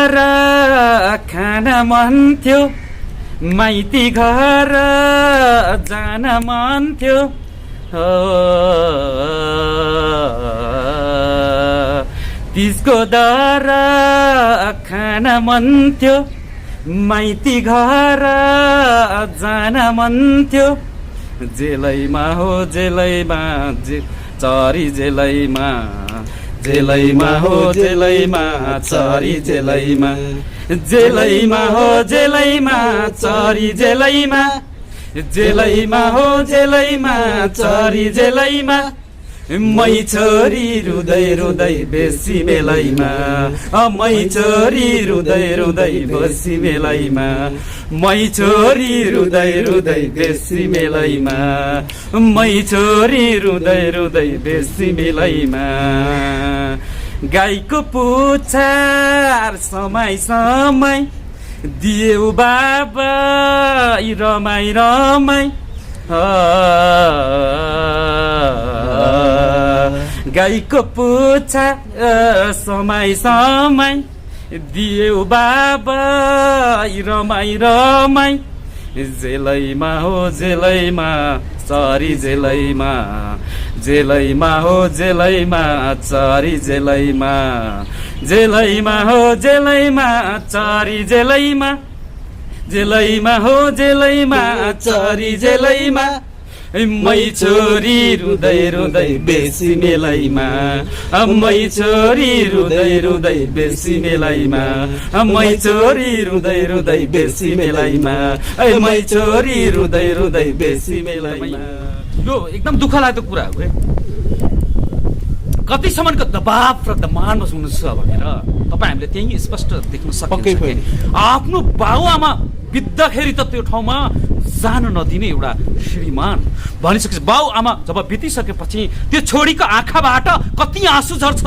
घर खान मन थियो, माइती घर जान मन थियो। तिजको दर खान मन थियो, माइती घर जान मन थियो। जेलैमा हो जेलैमा चरी जेलैमा, जेलैमा हो जेलैमा चरी जेलैमा, जेलैमा हो जेलैमा चरी जेलैमा, जेलैमा हो जेलैमा चरी जेलैमा। मै छोरी रुँदै रुँदै बेसी मेलैमा, मै छोरी रुँदै रुँदै बेसी मेलैमा, मै छोरी रुँदै रुँदै बेसी मेलैमा, मै छोरी रुँदै रुँदै बेसी मेलैमा। गाईको पुछार समय समय दियो बाबा रमाई रमाई। गाईको पुछा समय समय दियो बाबा रमाई रमाई। जेलैमा हो जेलैमा चरी जेलैमा, जेलैमा हो जेलैमा चरी जेलैमा, जेलैमा हो जेलैमा चरी जेलैमा, जेलैमा हो जेलैमा चरी जेलैमा। मै छोरी रुँदै रुँदै बेसी मेलैमा, मै छोरी रुँदै रुँदै बेसी मेलैमा, मै छोरी रुँदै रुँदै बेसी मेलैमा, मै छोरी रुँदै रुँदै बेसी मेलैमा। यो एकदम दुःख लाग्दो कुरा हो है। कतिसम्मको दबाब र दमानमा हुनुहुन्छ भनेर तपाईँ हामीले त्यही स्पष्ट देख्न सकिन्छ। आफ्नो बाबुआमा बित्दाखेरि त त्यो ठाउँमा जान नदिने एउटा श्रीमान भनिसकेपछि बाबुआमा जब बितिसकेपछि त्यो छोरीको आँखाबाट कति आँसु झर्छ,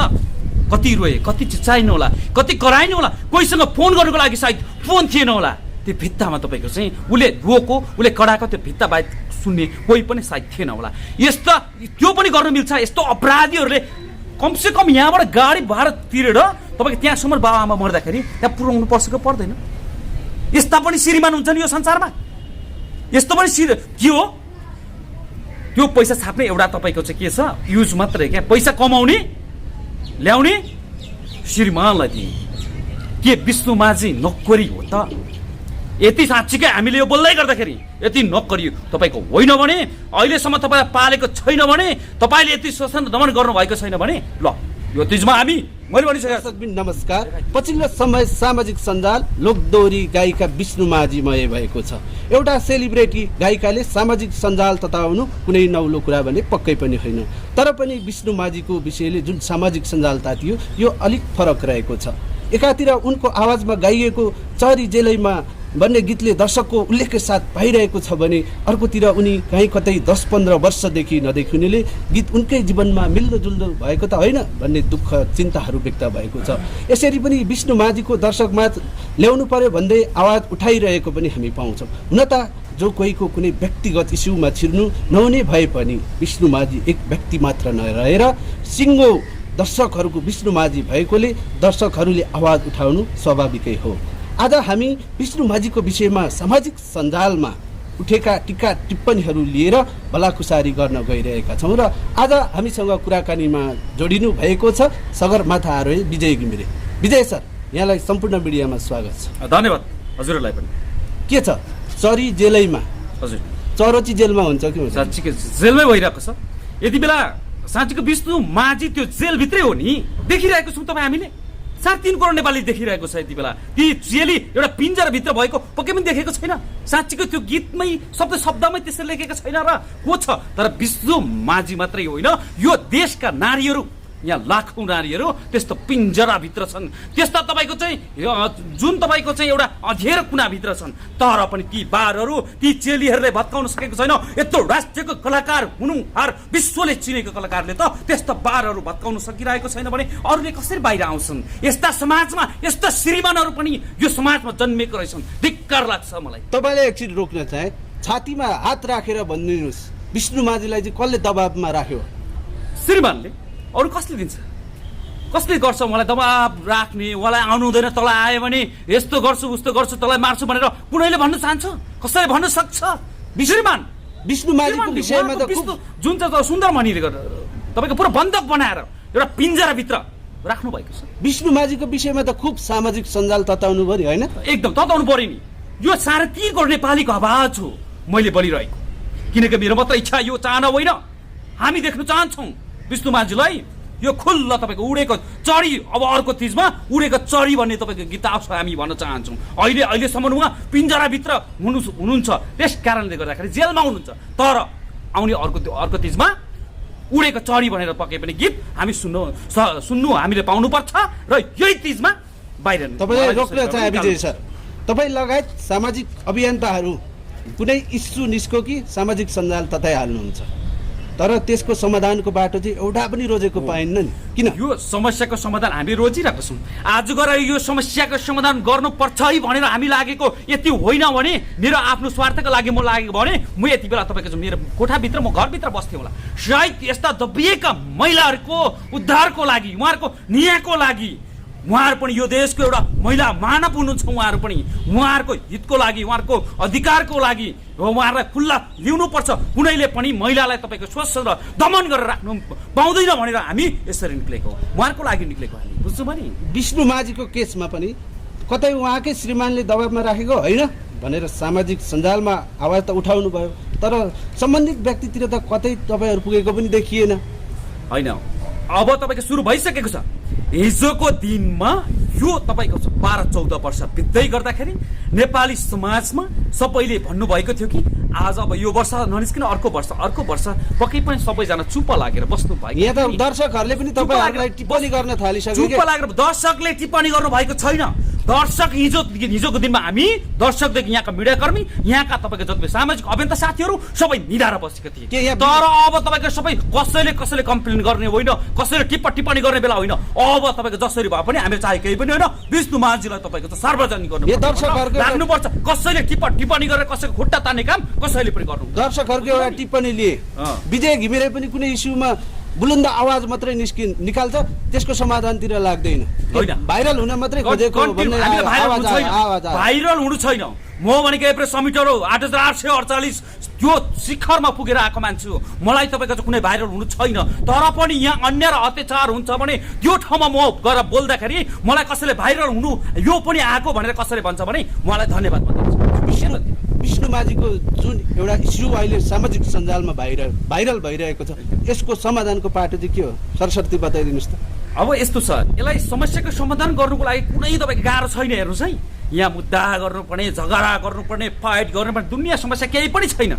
कति रोए, कति चिच्चाइनु होला, कति कराइनु होला। कोहीसँग फोन गर्नुको लागि सायद फोन थिएन होला। त्यो भित्तामा तपाईँको चाहिँ उसले रोको, उसले कराएको त्यो भित्ता बाहेक सुन्ने कोही पनि सायद थिएन होला। यस्ता त्यो पनि गर्नु मिल्छ। यस्तो अपराधीहरूले कमसेकम यहाँबाट गाडी भाडा तिरेर तपाईँको त्यहाँसम्म बाबुआमा मर्दाखेरि त्यहाँ पुर्याउनु पर्छ कि पर्दैन? यस्ता पनि श्रीमान हुन्छ नि यो संसारमा। यस्तो पनि के हो? त्यो पैसा छाप्ने एउटा तपाईँको चाहिँ के छ, युज मात्रै क्या। पैसा कमाउने ल्याउने श्रीमानलाई दिने के विष्णु माझी नोकरी हो त? यति साँच्चीकै हामीले यो बोल्दै गर्दाखेरि यति नोकरी तपाईँको होइन भने, अहिलेसम्म तपाईँलाई पालेको छैन भने, तपाईँले यति शोषण दमन गर्नुभएको छैन भने, ल यो तिजमा हामी मैले भनिसकेको छु। नमस्कार। पछिल्लो समय सामाजिक सञ्जाल लोकदोहोरी गायिका विष्णु माझीमय भएको छ। एउटा सेलिब्रेटी गायिकाले सामाजिक सञ्जाल तताउनु कुनै नौलो कुरा भने पक्कै पनि होइन। तर पनि विष्णु माझीको विषयले जुन सामाजिक सञ्जाल तातियो यो अलिक फरक रहेको छ। एकातिर उनको आवाजमा गाइएको चरी जेलैमा भन्ने गीतले दर्शकको उल्लेखका साथ पाइरहेको छ भने अर्कोतिर उनी कहीँ कतै 10-15 वर्षदेखि नदेखिनेले गीत उनकै जीवनमा मिल्दोजुल्दो भएको त होइन भन्ने दुःख चिन्ताहरू व्यक्त भएको छ। यसरी पनि विष्णु माझीको दर्शकमा ल्याउनु पर्यो भन्दै आवाज उठाइरहेको पनि हामी पाउँछौँ। हुन त जो कोहीको कुनै व्यक्तिगत इस्युमा छिर्नु नहुने भए पनि विष्णु माझी एक व्यक्ति मात्र नरहेर सिङ्गो दर्शकहरूको विष्णु माझी भएकोले दर्शकहरूले आवाज उठाउनु स्वाभाविकै हो। आज हामी विष्णु माझीको विषयमा सामाजिक सञ्जालमा उठेका टिका टिप्पणीहरू लिएर भलाकुसारी गर्न गइरहेका छौँ र आज हामीसँग कुराकानीमा जोडिनु भएको छ सगरमाथा आरोही विजय घिमिरे। विजय सर, यहाँलाई सम्पूर्ण मिडियामा स्वागत छ। धन्यवाद हजुरलाई पनि। के छ चरी जेलैमा? हजुर चरोची जेलमा हुन्छ कि हुन्छ? साँच्चीकै जेलमै भइरहेको छ यति बेला। साँच्चीको विष्णु माझी त्यो जेलभित्रै हो नि, देखिरहेको छौँ तपाईँ हामीले। 3.5 करोड नेपाली देखिरहेको छ यति बेला। ती जेली एउटा पिन्जराभित्र भएको पक्कै पनि देखेको छैन। साँच्चीको त्यो गीतमै शब्दमै त्यसरी लेखेको छैन र को छ। तर विष्णु माझी मात्रै होइन, यो देशका नारीहरू, यहाँ लाखौँ नारीहरू त्यस्तो पिन्जराभित्र छन्। त्यस्ता तपाईँको चाहिँ जुन तपाईँको चाहिँ एउटा अँध्यारो कुनाभित्र छन्। तर पनि ती बारहरू, ती चेलीहरूले भत्काउन सकेको छैन। यत्रो राष्ट्रियको कलाकार हुनु, हर विश्वले चिनेको कलाकारले त त्यस्ता बारहरू भत्काउन सकिरहेको छैन भने अरूले कसरी बाहिर आउँछन्? यस्ता समाजमा यस्ता श्रीमानहरू पनि यो समाजमा जन्मेको रहेछन्। धिक्कार लाग्छ मलाई। तपाईँले एकछिन रोक्न चाहे, छातीमा हात राखेर भनिदिनुहोस् विष्णु माझीलाई चाहिँ कसले दबाबमा राख्यो? श्रीमानले। अरू कसले दिन्छ? कसले गर्छ मलाई दबाब राख्ने, मलाई आउनु हुँदैन, तँलाई आयो भने यस्तो गर्छु उस्तो गर्छु, तँलाई मार्छु भनेर कुनैले भन्न चाहन्छ? कसैले भन्न सक्छ? श्रीमान विष्णुमाझीको विषयमा त जुन चाहिँ सुन्दरमणिले गरेर तपाईँको पुरा बन्दक बनाएर एउटा पिन्जराभित्र राख्नु भएको छ। विष्णुमाझीको विषयमा त खुब सामाजिक सञ्जाल तताउनु भयो होइन? एकदम तताउनु पर्यो नि। यो 3.5 करोड नेपालीको आवाज हो मैले बोलिरहेको, किनकि मेरो मात्र इच्छा यो चाहना होइन, हामी देख्न चाहन्छौँ विष्णुमाझीलाई यो खुल्ला तपाईँको उडेको चरी, अब अर्को चिजमा उडेको चरी भन्ने तपाईँको गीत आउँछ हामी भन्न चाहन्छौँ। अहिलेसम्म उहाँ पिन्जराभित्र हुनुहुन्छ, त्यस कारणले गर्दाखेरि जेलमा हुनुहुन्छ, तर आउने अर्को चिजमा उडेको चरी भनेर पके पनि गीत हामी सुन्नु हामीले पाउनुपर्छ र यही चिजमा बाहिर। तपाईँलाई रोक्न चाहे विजय सर, तपाईँ लगायत सामाजिक अभियन्ताहरू कुनै इस्यु निस्क्यो कि सामाजिक सञ्जाल तताइहाल्नुहुन्छ, तर त्यसको समाधानको बाटो चाहिँ एउटा पनि रोजेको पाइन्न नि, किन? यो समस्याको समाधान हामी रोजिरहेको छौँ। आज गएर यो समस्याको समाधान गर्नुपर्छ है भनेर हामी लागेको यति होइन भने, मेरो आफ्नो स्वार्थको लागि म लागेको भने म यति बेला तपाईँको मेरो कोठाभित्र म घरभित्र बस्थेँ होला। सायद यस्ता दबिएका महिलाहरूको उद्धारको लागि, उहाँहरूको न्यायको लागि, उहाँहरू पनि यो देशको एउटा महिला मानव हुनुहुन्छ, उहाँहरू पनि उहाँहरूको हितको लागि, उहाँहरूको अधिकारको लागि उहाँहरूलाई खुल्ला ल्याउनुपर्छ। कुनैले पनि महिलालाई तपाईँको शोषण र दमन गरेर राख्नु पाउँदैन भनेर हामी यसरी निक्लेको, उहाँहरूको लागि निक्लेको हामी, बुझ्नुभयो नि? विष्णुमाझीको केसमा पनि कतै उहाँकै श्रीमानले दबाबमा राखेको होइन भनेर सामाजिक सञ्जालमा आवाज त उठाउनु भयो, तर सम्बन्धित व्यक्तितिर त कतै तपाईँहरू पुगेको पनि देखिएन होइन। अब तपाईँको सुरु भइसकेको छ। हिजोको दिनमा यो तपाईँको 12-14 वर्ष बित्दै गर्दाखेरि नेपाली समाजमा सबैले भन्नुभएको थियो कि आज अब यो वर्ष ननिस्किन अर्को वर्ष पक्कै पनि सबैजना चुप्प लागेर बस्नु भयो। यहाँ त दर्शकहरूले पनि तपाईँहरूलाई टिप्पणी गर्न थालिसके। चुप्प लागेर दर्शकले टिप्पणी गर्नु भएको छैन। दर्शक हिजोको दिनमा हामी दर्शकदेखि यहाँका मिडियाकर्मी, यहाँका तपाईँको जति सामाजिक अभियन्ता साथीहरू सबै निधाएर बसेको थिए। तर अब तपाईँको सबै कसैले कम्प्लेन गर्ने होइन, कसैले टिप्पणी गर्ने बेला होइन। अब तपाईँको जसरी भए पनि हामी चाहे केही पनि होइन, विष्णुमाझीलाई तपाईँको त सार्वजनिक गर्नुपर्छ। कसैले टिप्पणी गरेर कसैको खुट्टा तान्ने काम कसैले पनि गर्नु। दर्शकहरूको एउटा टिप्पणी लिए विजय घिमिरे पनि कुनै इस्युमा बुलन्द आवाज मात्रै निकाल्छ, त्यसको समाधानतिर लाग्दैन, भाइरल हुन मात्रै खोजेको। भाइरल हुनु छैन, म भनेको एभरेज समिटर हो 8848 त्यो शिखरमा पुगेर आएको मान्छे हो। मलाई तपाईँको चाहिँ कुनै भाइरल हुनु छैन, तर पनि यहाँ अन्याय र अत्याचार हुन्छ भने त्यो ठाउँमा म गएर बोल्दाखेरि मलाई कसैले भाइरल हुनु यो पनि आएको भनेर कसैले भन्छ भने मलाई धन्यवाद भन्नुहुन्छ। विष्णुमाझीको जुन एउटा इस्यु अहिले सामाजिक सञ्जालमा भाइरल भइरहेको छ, यसको समाधानको पाटो चाहिँ के हो? सरस्वती बताइदिनुहोस् त। अब यस्तो छ, यसलाई समस्याको समाधान गर्नुको लागि कुनै तपाईँको गाह्रो छैन। हेर्नुहोस् है, यहाँ मुद्दा गर्नुपर्ने, झगडा गर्नुपर्ने, फाइट गर्नुपर्ने दुनियाँ समस्या केही पनि छैन।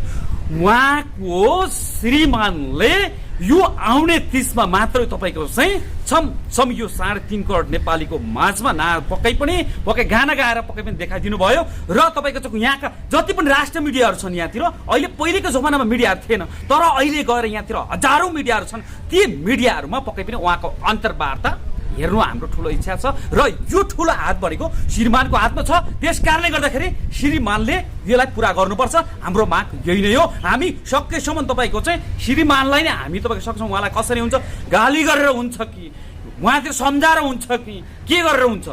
उहाँको श्रीमानले यो आउने 30मा मात्रै तपाईँको चाहिँ छम यो 3.5 करोड नेपालीको माझमा पक्कै गाना गाएर पक्कै पनि देखाइदिनु भयो। र तपाईँको चाहिँ यहाँका जति पनि राष्ट्र मिडियाहरू छन् यहाँतिर, अहिले पहिलेको जमानामा मिडियाहरू थिएन, तर अहिले गएर यहाँतिर हजारौँ मिडियाहरू छन्। ती मिडियाहरूमा पक्कै पनि उहाँको अन्तर्वार्ता हेर्नु हाम्रो ठुलो इच्छा छ र यो ठुलो हात भनेको श्रीमानको हातमा छ। त्यस कारणले गर्दाखेरि श्रीमानले यसलाई पुरा गर्नुपर्छ। हाम्रो माग यही नै हो। हामी सकेसम्म तपाईँको चाहिँ श्रीमानलाई नै हामी तपाईँको सक्छौँ। उहाँलाई कसरी हुन्छ, गाली गरेर हुन्छ कि उहाँतिर सम्झाएर हुन्छ कि के गरेर हुन्छ,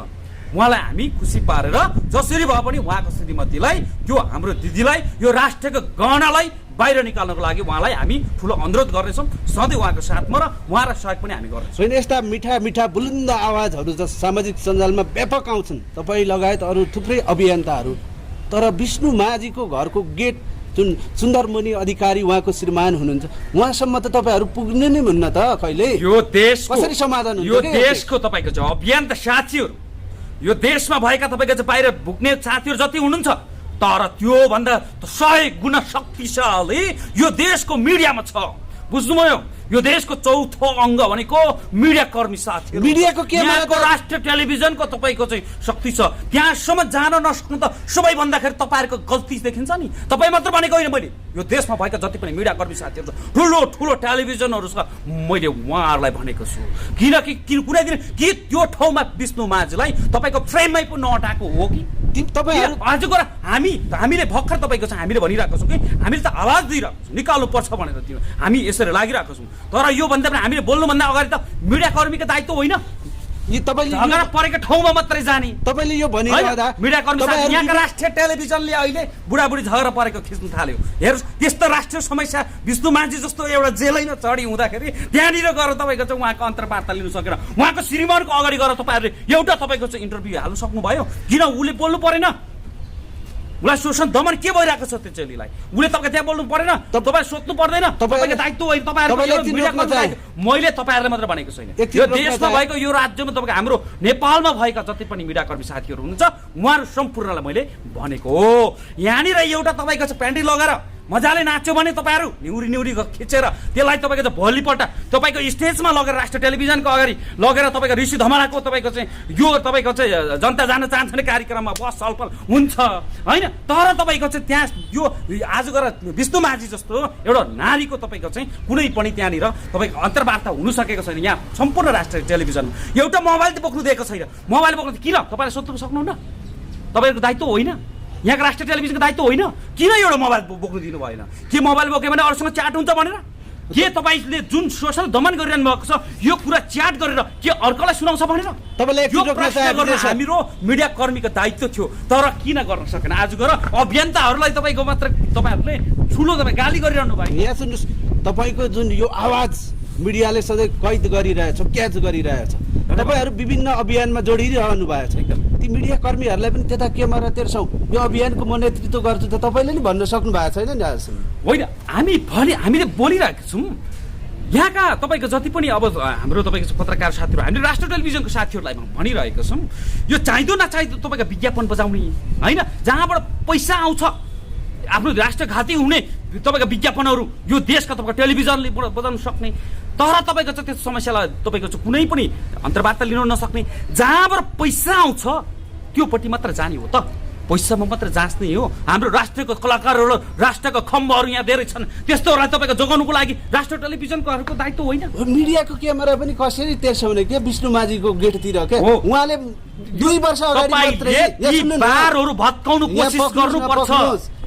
उहाँलाई हामी खुसी पारेर जसरी भए पनि उहाँको श्रीमतीलाई, त्यो हाम्रो दिदीलाई, यो राष्ट्रको गहनालाई बाहिर निकाल्नको लागि उहाँलाई हामी ठुलो अनुरोध गर्नेछौँ। सधैँ उहाँको साथमा र उहाँलाई सहयोग पनि हामी गर्नेछौँ। यस्ता मिठा बुलन्द आवाजहरू जस सामाजिक सञ्जालमा व्यापक आउँछन्, तपाईँ लगायत अरू थुप्रै अभियन्ताहरू, तर विष्णुमाझीको घरको गेट जुन सुन्दरमुनि अधिकारी उहाँको श्रीमान हुनुहुन्छ, उहाँसम्म त तपाईँहरू पुग्नु नै हुन्न त कहिले। यो देश कसरी समाधान हुन्छ? यो देशको तपाईँको चाहिँ अभियन्ता साथीहरू, यो देशमा भएका तपाईँको चाहिँ बाहिर भुक्ने साथीहरू जति हुनुहुन्छ, तर त्योभन्दा 100 गुणा शक्तिशाली यो देशको मिडियामा छ। बुझ्नुभयो? यो देशको चौथो अङ्ग भनेको मिडिया कर्मी साथीहरू। मिडियाको के यहाँको राष्ट्रिय टेलिभिजनको तपाईँको चाहिँ शक्ति छ। त्यहाँसम्म जान नसक्नु त सबै भन्दाखेरि तपाईँहरूको गल्ती देखिन्छ नि। तपाईँ मात्र भनेको होइन, मैले यो देशमा भएका जति पनि मिडिया कर्मी साथीहरू छ, ठुलो टेलिभिजनहरू छ, मैले उहाँहरूलाई भनेको छु। किनकि कुनै दिन कि त्यो ठाउँमा विष्णुमाझीलाई तपाईँको फ्रेममै पनि नअटाएको हो कि तपाईँहरू आज गएर हामीले भर्खर तपाईँको चाहिँ हामीले भनिरहेको छौँ कि हामीले त आवाज दिइरहेको छौँ, निकाल्नुपर्छ भनेर हामी यसरी लागिरहेको छौँ। तर यो भन्दा पनि हामीले बोल्नुभन्दा अगाडि त मिडिया कर्मीको दायित्व होइन, झगडा परेको ठाउँमा मात्रै जाने तपाईँले यो भनिरहँदा मिडिया कर्मी साथी यहाँका राष्ट्रिय टेलिभिजनले अहिले बुढाबुढी झगडा परेको खिच्नु थाल्यो हेर्नुहोस् त्यस्तो राष्ट्रिय समस्या विष्णु माझी जस्तो एउटा जेलैमा चढी हुँदाखेरि त्यहाँनिर गएर तपाईँको चाहिँ उहाँको अन्तर्वार्ता लिनु सकेन उहाँको श्रीमानको अगाडि गएर तपाईँहरूले एउटा तपाईँको चाहिँ इन्टरभ्यू हाल्नु सक्नुभयो किन उसले बोल्नु परेन उसलाई शोषण दमन के भइरहेको छ त्यो चेलीलाई उसले तपाईँको त्यहाँ बोल्नु परेन तपाईँ सोध्नु पर्दैन तपाईँको दायित्व होइन तपाईँहरू मैले तपाईँहरूले मात्र भनेको छैन यो देशमा भएको यो राज्यमा तपाईँको हाम्रो नेपालमा भएका जति पनि मिडियाकर्मी साथीहरू हुनुहुन्छ उहाँहरू सम्पूर्णलाई मैले भनेको हो यहाँनिर एउटा तपाईँको चाहिँ प्यान्टी लगाएर मजाले नाच्यो भने तपाईँहरू निउरी निउरी खिचेर त्यसलाई तपाईँको चाहिँ भोलिपल्ट तपाईँको स्टेजमा लगेर राष्ट्रिय टेलिभिजनको अगाडि लगेर तपाईँको ऋषि धमलाको तपाईँको चाहिँ यो तपाईँको चाहिँ जनता जान चाहन्छ भने कार्यक्रममा बस छलफल हुन्छ होइन तर तपाईँको चाहिँ त्यहाँ यो आज गएर विष्णु माझी जस्तो एउटा नारीको तपाईँको चाहिँ कुनै पनि त्यहाँनिर तपाईँको अन्तर्वार्ता हुन सकेको छैन यहाँ सम्पूर्ण राष्ट्रिय टेलिभिजनमा एउटा मोबाइल त बोक्नु दिएको छैन मोबाइल बोक्नु किन तपाईँले सोध्नु सक्नुहुन्न तपाईँहरूको दायित्व होइन यहाँको राष्ट्रिय टेलिभिजनको दायित्व होइन किन एउटा मोबाइल बोक्नु दिनु भएन के मोबाइल बोक्यो भने अरूसँग च्याट हुन्छ भनेर के तपाईँले जुन सोसल दमन गरिरहनु भएको छ यो कुरा च्याट गरेर के अर्कोलाई सुनाउँछ भनेर हाम्रो मिडिया कर्मीको दायित्व थियो तर किन गर्न सकेन आज गएर अभियन्ताहरूलाई तपाईँको मात्र तपाईँहरूले ठुलो तपाईँ गाली गरिरहनु भयो यहाँ सुन्नुहोस् तपाईँको जुन यो आवाज मिडियाले सधैँ कैद गरिरहेछ क्याच गरिरहेछ तपाईँहरू विभिन्न अभियानमा जोडिरहनु भएको छ एकदम ती मिडिया कर्मीहरूलाई पनि त्यता केमा तेर्छौँ यो अभियानको म नेतृत्व गर्छु त तपाईँले नि भन्न सक्नु भएको छैन नि आजसम्म होइन हामीले बोलिरहेका छौँ यहाँका तपाईँको जति पनि अब हाम्रो तपाईँको पत्रकार साथीहरू हामीले राष्ट्रिय टेलिभिजनको साथीहरूलाई भनिरहेका छौँ यो चाहिँदो नचाहिँदो तपाईँको विज्ञापन बजाउने होइन जहाँबाट पैसा आउँछ आफ्नो राष्ट्रघाती हुने तपाईँको विज्ञापनहरू यो देशका तपाईँको टेलिभिजनले बजाउन सक्ने तर तपाईँको चाहिँ त्यो समस्यालाई तपाईँको चाहिँ कुनै पनि अन्तर्वार्ता लिन नसक्ने जहाँबाट पैसा आउँछ त्योपट्टि मात्र जाने हो त पैसामा मात्र जाँच्ने हो हाम्रो राष्ट्रको कलाकारहरू राष्ट्रको खम्बहरू यहाँ धेरै छन् त्यस्तोहरूलाई तपाईँको जोगाउनुको लागि राष्ट्रिय टेलिभिजनकोहरूको दायित्व होइन मिडियाको क्यामेरा पनि कसरी तेर्साउने के विष्णु माझीको गेटतिर के उहाँले 2 वर्ष अगाडि भत्काउनु कोसिस गर्नुपर्छ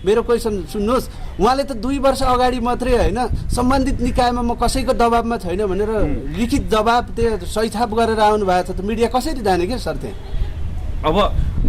मेरो क्वेसन सुन्नुहोस् उहाँले त 2 वर्ष अगाडि मात्रै होइन सम्बन्धित निकायमा म कसैको दबाबमा छैन भनेर लिखित जवाब त्यो सहीछाप गरेर आउनु भएको छ त मिडिया कसरी जाने के सर त्यहाँ अब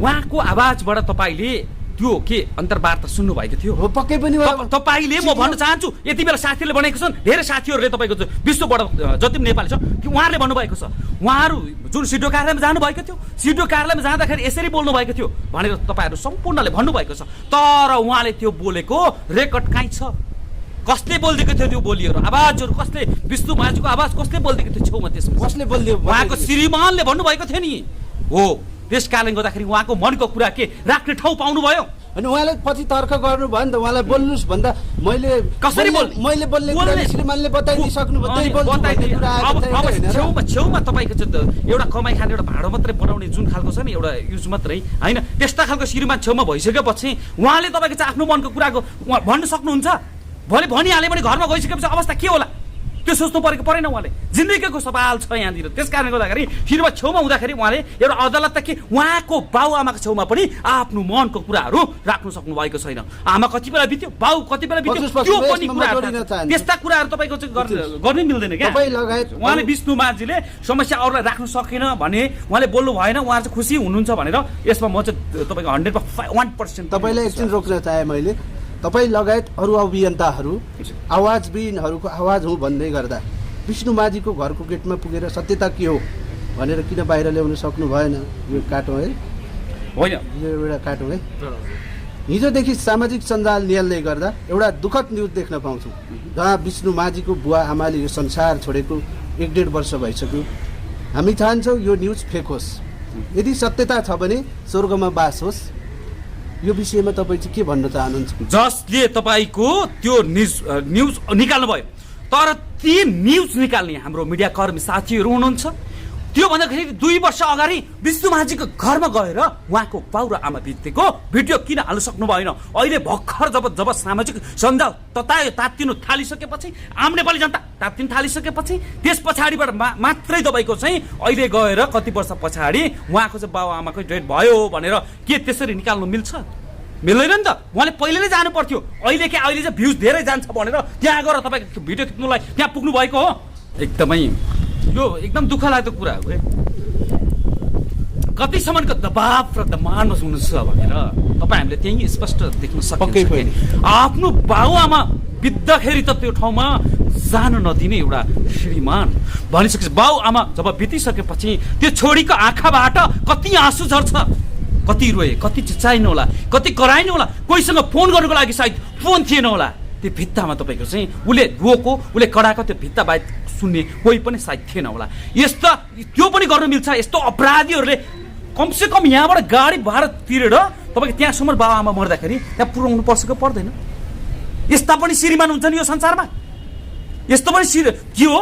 उहाँको आवाजबाट तपाईँले त्यो के अन्तर्वार्ता सुन्नु भएको थियो हो पक्कै पनि तपाईँले म भन्न चाहन्छु यति बेला साथीहरूले भनेको छन् धेरै साथीहरूले तपाईँको विश्वबाट जति पनि नेपाली छ कि उहाँहरूले भन्नुभएको छ उहाँहरू जुन सिडिओ कार्यालयमा जानुभएको थियो सिडिओ कार्यालयमा जाँदाखेरि यसरी बोल्नु भएको थियो भनेर तपाईँहरू सम्पूर्णले भन्नुभएको छ तर उहाँले त्यो बोलेको रेकर्ड कहीँ छ कसले बोलिदिएको थियो त्यो बोलीहरू आवाजहरू कसले विष्णु माझीको आवाज कसले बोलिदिएको थियो छेउमा त्यसमा कसले बोलिदियो उहाँको श्रीमानले भन्नुभएको थियो नि हो त्यस कारणले गर्दाखेरि उहाँको मनको कुरा के राख्ने ठाउँ पाउनुभयो अनि उहाँले पछि तर्क गर्नु भयो नि त उहाँलाई बोल्नुहोस् भन्दा मैले कसरी मैले बोल्ने कुरा श्रीमानले बताइदिइसक्नु छेउमा तपाईँको चाहिँ एउटा कमाइ खाने एउटा भाँडो मात्रै बनाउने जुन खालको छ नि एउटा युज मात्रै होइन त्यस्ता खालको श्रीमान छेउमा भइसकेपछि उहाँले तपाईँको चाहिँ आफ्नो मनको कुराको भन्न सक्नुहुन्छ भोलि भनिहाल्यो भने घरमा गइसकेपछि अवस्था के होला त्यो सोच्नु परेको परेन उहाँले जिन्दगीको सवाल छ यहाँनिर त्यस कारणले गर्दाखेरि श्रीमा छेउमा हुँदाखेरि उहाँले एउटा अदालत त के उहाँको बाउ आमाको छेउमा पनि आफ्नो मनको कुराहरू राख्नु सक्नु भएको छैन आमा कति बेला बित्यो बाउ कति बेला बित्यो त्यो पनि कुरा त्यस्ता कुराहरू तपाईँको चाहिँ गर्नै मिल्दैन क्या उहाँले विष्णु माझीले समस्या अरूलाई राख्नु सकेन भने उहाँले बोल्नु भएन उहाँ चाहिँ खुसी हुनुहुन्छ भनेर यसमा म चाहिँ तपाईँको 100% तपाईँलाई एकछिन रोक्न चाहे मैले तपाईँ लगायत अरू अभियन्ताहरू आवाजविहीनहरूको आवाज हो भन्दै गर्दा विष्णु माझीको घरको गेटमा पुगेर सत्यता के हो भनेर किन बाहिर ल्याउन सक्नु भएन यो काटौँ है होइन यो एउटा काटौँ है हिजोदेखि सामाजिक सञ्जाल नियाल्दै गर्दा एउटा दुःखद न्युज देख्न पाउँछौँ जहाँ विष्णु माझीको बुवा आमाले यो संसार छोडेको 1.5 वर्ष भइसक्यो हामी चाहन्छौँ यो न्युज फेक होस् यदि सत्यता छ भने स्वर्गमा बास होस् यो विषयमा तपाईँ चाहिँ के भन्न चाहनुहुन्छ जसले तपाईँको त्यो न्युज निकाल्नु भयो तर ती न्युज निकाल्ने हाम्रो मिडिया कर्मी साथीहरू हुनुहुन्छ त्यो भन्दाखेरि 2 वर्ष अगाडि विष्णु माझीको घरमा गएर उहाँको बाउ र आमा बितेको भिडियो किन हाल्न सक्नु भएन अहिले भर्खर जब सामाजिक सञ्जाल तात्तिनु थालिसकेपछि आम नेपाली जनता तात्तिनु थालिसकेपछि त्यस पछाडिबाट मात्रै तपाईँको चाहिँ अहिले गएर कति वर्ष पछाडि उहाँको चाहिँ बाउ आमाको डेथ भयो भनेर के त्यसरी निकाल्नु मिल्छ मिल्दैन नि त उहाँले पहिले नै जानु पर्थ्यो अहिले चाहिँ भ्युज धेरै जान्छ भनेर त्यहाँ गएर तपाईँको भिडियो खिच्नुलाई त्यहाँ पुग्नु भएको हो एकदमै यो एकदम दुःख लाग्दो कुरा हो कतिसम्मको दबाव र दबानमा हुनुहुन्छ भनेर तपाईँ हामीले त्यही स्पष्ट देख्न पक्कै सकिन्छ पनि। आफ्नो बाबुआमा बित्दाखेरि त त्यो ठाउँमा जान नदिने एउटा श्रीमान भनिसकेपछि बाबुआमा जब बितिसकेपछि त्यो छोरीको आँखाबाट कति आँसु झर्छ, कति रोए, कति चिच्चाइनु होला, कति कराइनु होला, कोहीसँग फोन गर्नुको लागि सायद फोन थिएन होला, त्यो भित्तामा तपाईँको चाहिँ उसले रोको, उसले कराएको त्यो भित्ता बाहेक सुन्ने कोही पनि सायद थिएन होला। यस्ता त्यो पनि गर्न मिल्छ। यस्तो अपराधीहरूले कमसेकम यहाँबाट गाडी भाडा तिरेर तपाईँको त्यहाँसम्म बाबुआमा मर्दाखेरि त्यहाँ पुर्याउनु पर्छ कि पर्दैन? यस्ता पनि श्रीमान हुन्छ नि यो संसारमा। यस्तो पनि के हो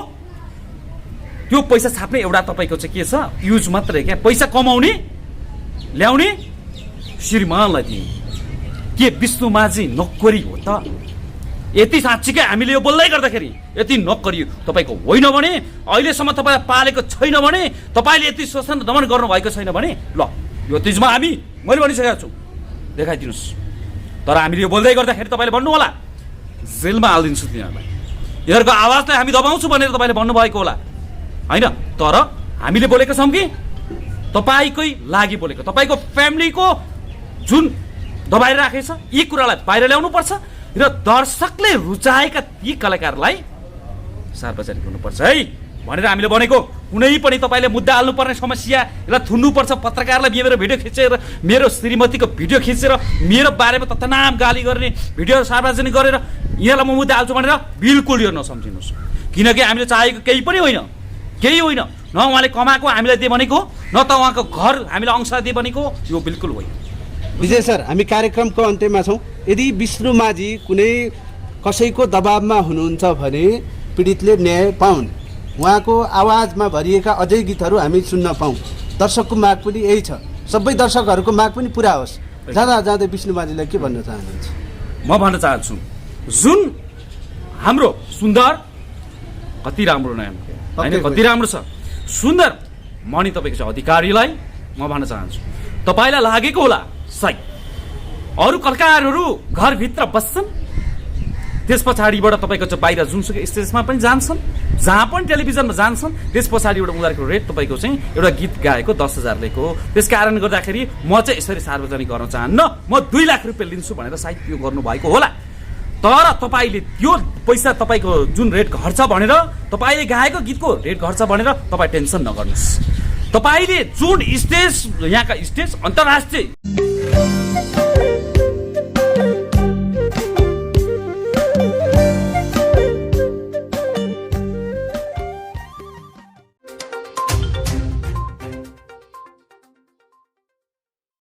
त्यो पैसा छाप्ने एउटा तपाईँको चाहिँ के छ युज मात्रै क्या, पैसा कमाउने ल्याउने श्रीमानलाई दिने के विष्णु माझी नोकरी हो त? यति साँच्चीकै हामीले यो बोल्दै गर्दाखेरि यति नोकरी तपाईँको होइन भने, अहिलेसम्म तपाईँलाई पालेको छैन भने, तपाईँले यति शोषण दमन गर्नुभएको छैन भने ल यो तिजमा मैले भनिसकेको छु देखाइदिनुहोस्। तर हामीले यो बोल्दै गर्दाखेरि तपाईँले भन्नु होला जेलमा हालिदिन्छु तिनीहरूलाई, यिनीहरूको आवाजलाई हामी दबाउँछु भनेर तपाईँले भन्नुभएको होला होइन। तर हामीले बोलेको छौँ कि तपाईँकै लागि बोलेको, तपाईँको फ्यामिलीको जुन दबाएर राखेको छ यी कुरालाई बाहिर ल्याउनुपर्छ र दर्शकले रुचाएका ती कलाकारलाई सार्वजनिक हुनुपर्छ है भनेर हामीले भनेको। कुनै पनि तपाईँले मुद्दा हाल्नुपर्ने समस्यालाई थुन्नुपर्छ, पत्रकारलाई मेरो भिडियो खिचेर, मेरो श्रीमतीको भिडियो खिचेर मेरो बारेमा तत्नाम गाली गर्ने भिडियो सार्वजनिक गरेर यहाँलाई म मुद्दा हाल्छु भनेर बिल्कुल यो नसम्झिनुहोस्। किनकि हामीले चाहेको केही पनि होइन, केही होइन। न उहाँले कमाएको हामीलाई दिए भनेको, न त उहाँको घर हामीलाई अंश दिए भनेको, यो बिल्कुल होइन। विजय सर, हामी कार्यक्रमको अन्त्यमा छौँ। यदि विष्णु माझी कुनै कसैको दबावमा हुनुहुन्छ भने पीडितले न्याय पाउन्, उहाँको आवाजमा भरिएका अझै गीतहरू हामी सुन्न पाऊँ। दर्शकको माग पनि यही छ, सबै दर्शकहरूको माग पनि पुरा होस्। जाँदा जाँदै विष्णु माझीलाई के भन्न चाहनुहुन्छ? म भन्न चाहन्छु जुन हाम्रो सुन्दर कति राम्रो नाम होइन, कति राम्रो छ सुन्दर मणि तपाईँको छ अधिकारीलाई म भन्न चाहन्छु, तपाईँलाई लागेको होला सायद अरू कलाकारहरू घरभित्र बस्छन्, त्यस पछाडिबाट तपाईँको चाहिँ बाहिर जुनसुकै स्टेजमा पनि जान्छन्, जहाँ पनि टेलिभिजनमा जान्छन्, त्यस पछाडिबाट उनीहरूको रेट तपाईँको चाहिँ एउटा गीत गाएको 10,000 लिएको हो। त्यस कारण गर्दाखेरि म चाहिँ यसरी सार्वजनिक गर्न चाहन्न, म 2 लाख रुपियाँ लिन्छु भनेर सायद त्यो गर्नुभएको होला। तर तपाईँले त्यो पैसा तपाईँको जुन रेट घट्छ भनेर, तपाईँले गाएको गीतको रेट घट्छ भनेर तपाईँ टेन्सन नगर्नुहोस्। तपाईँले जुन स्टेज, यहाँका स्टेज अन्तर्राष्ट्रिय